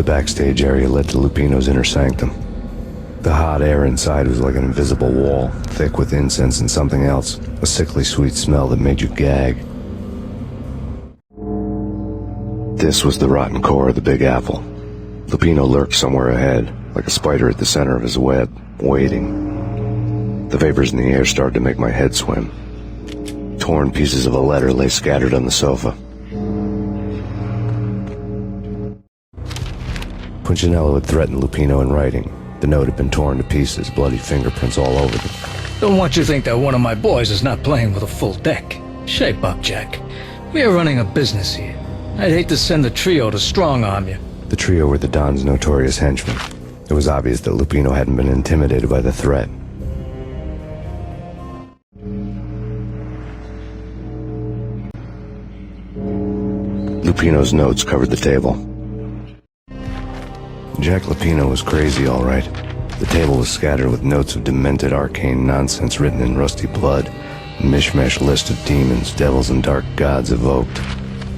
backstage area led to Lupino's inner sanctum. The hot air inside was like an invisible wall, thick with incense and something else, a sickly sweet smell that made you gag. This was the rotten core of the Big Apple. Lupino lurked somewhere ahead, like a spider at the center of his web, waiting. The vapors in the air started to make my head swim. Torn pieces of a letter lay scattered on the sofa. Punchinello had threatened Lupino in writing. The note had been torn to pieces, bloody fingerprints all over them. Don't want you to think that one of my boys is not playing with a full deck. Shape up, Jack. We are running a business here. I'd hate to send the trio to strong-arm you. The trio were the Don's notorious henchmen. It was obvious that Lupino hadn't been intimidated by the threat. Lupino's notes covered the table. Jack Lupino was crazy, all right. The table was scattered with notes of demented arcane nonsense written in rusty blood, a mishmash list of demons, devils, and dark gods evoked.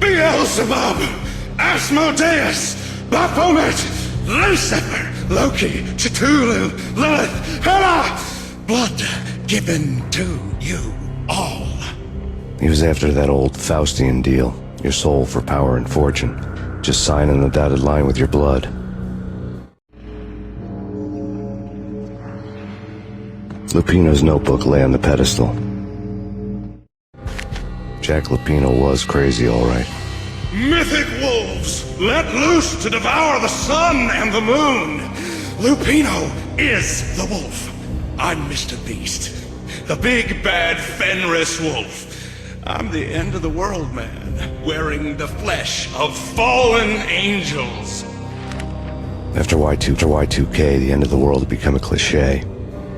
Beelzebub, Asmodeus, Baphomet, Lucifer, Loki, Cthulhu, Lilith, Hela, blood given to you all. He was after that old Faustian deal, your soul for power and fortune. Just sign on the dotted line with your blood. Lupino's notebook lay on the pedestal. Jack Lupino was crazy, all right. Mythic wolves, let loose to devour the sun and the moon. Lupino is the wolf. I'm Mr. Beast, the big bad Fenris wolf. I'm the end of the world man, wearing the flesh of fallen angels. After Y2K, the end of the world had become a cliché.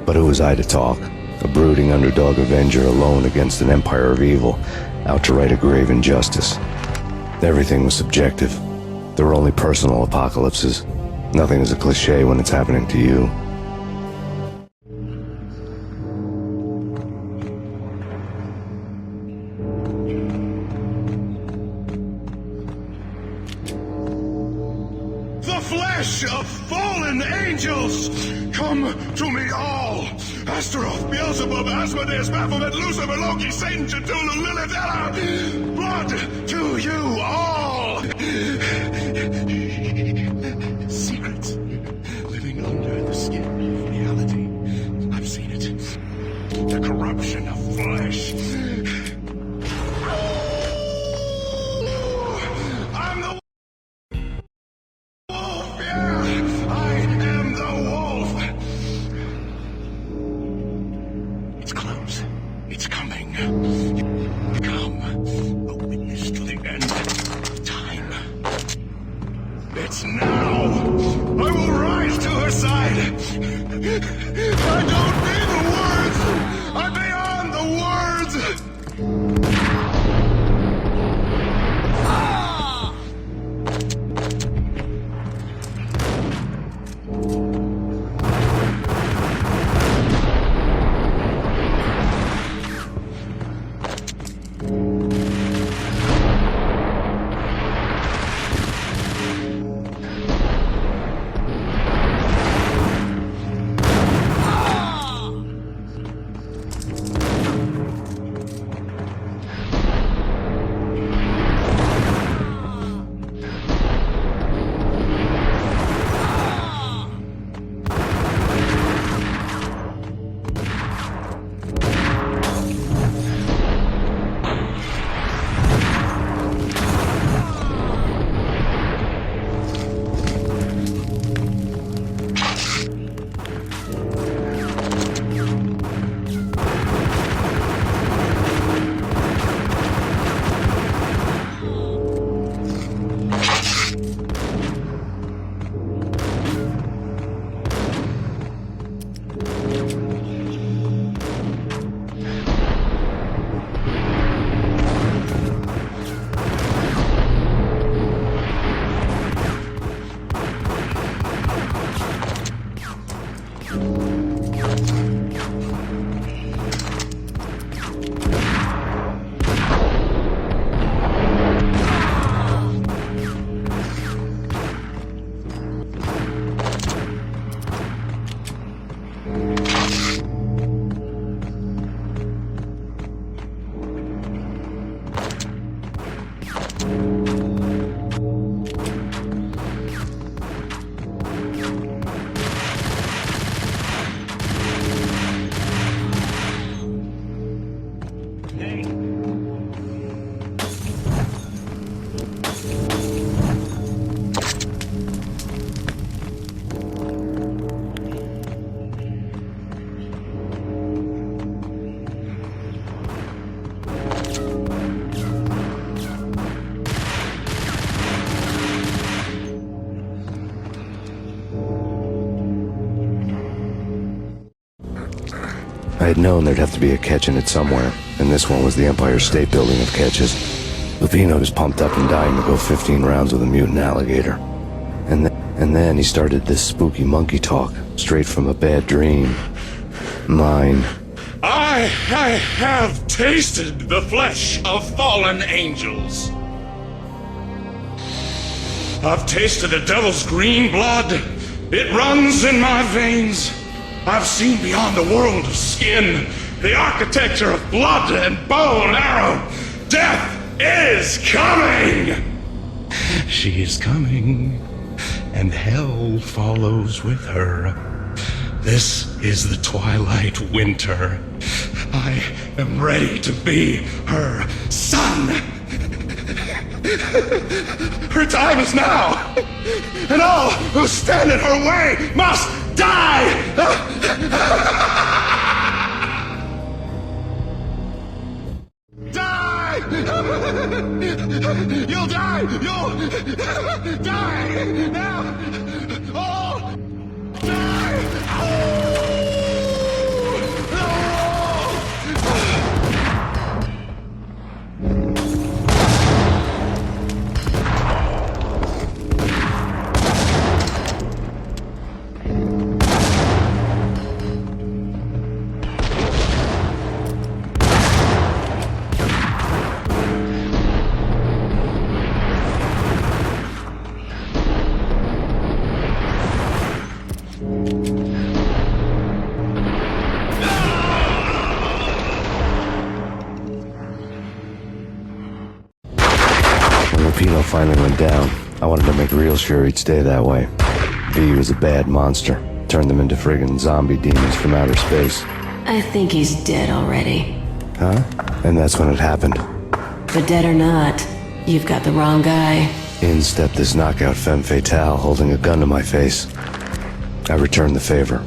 But who was I to talk? A brooding underdog avenger alone against an empire of evil, out to right a grave injustice. Everything was subjective. There were only personal apocalypses. Nothing is a cliché when it's happening to you. The flesh of fallen angels! Come to me all! Astaroth, Beelzebub, Asmodeus, Baphomet, Lucifer, Loki, Satan, Cthulhu, Lilith, Hela! Blood to you all! Secrets living under the skin of reality. I've seen it. The corruption of flesh. I'm the wolf, yeah! I am the wolf! It's close. It's coming. Come, a witness to the end of time. It's now! I will rise to her side! I don't need the words! I'm beyond the words! had known there'd have to be a catch in it somewhere, and this one was the Empire State Building of catches. Lupino was pumped up and dying to go 15 rounds with a mutant alligator. And then he started this spooky monkey talk, straight from a bad dream. Mine. I have tasted the flesh of fallen angels. I've tasted the devil's green blood. It runs in my veins. I've seen beyond the world of skin, the architecture of blood and bow and arrow. Death is coming! She is coming, and hell follows with her. This is the twilight winter. I am ready to be her son. Her time is now, and all who stand in her way must die! Die! You'll die! You'll die! Now! Oh! Die! Lupino finally went down. I wanted to make real sure he'd stay that way. V was a bad monster. Turned them into friggin' zombie demons from outer space. I think he's dead already. Huh? And that's when it happened. But dead or not, you've got the wrong guy. In stepped this knockout femme fatale holding a gun to my face. I returned the favor.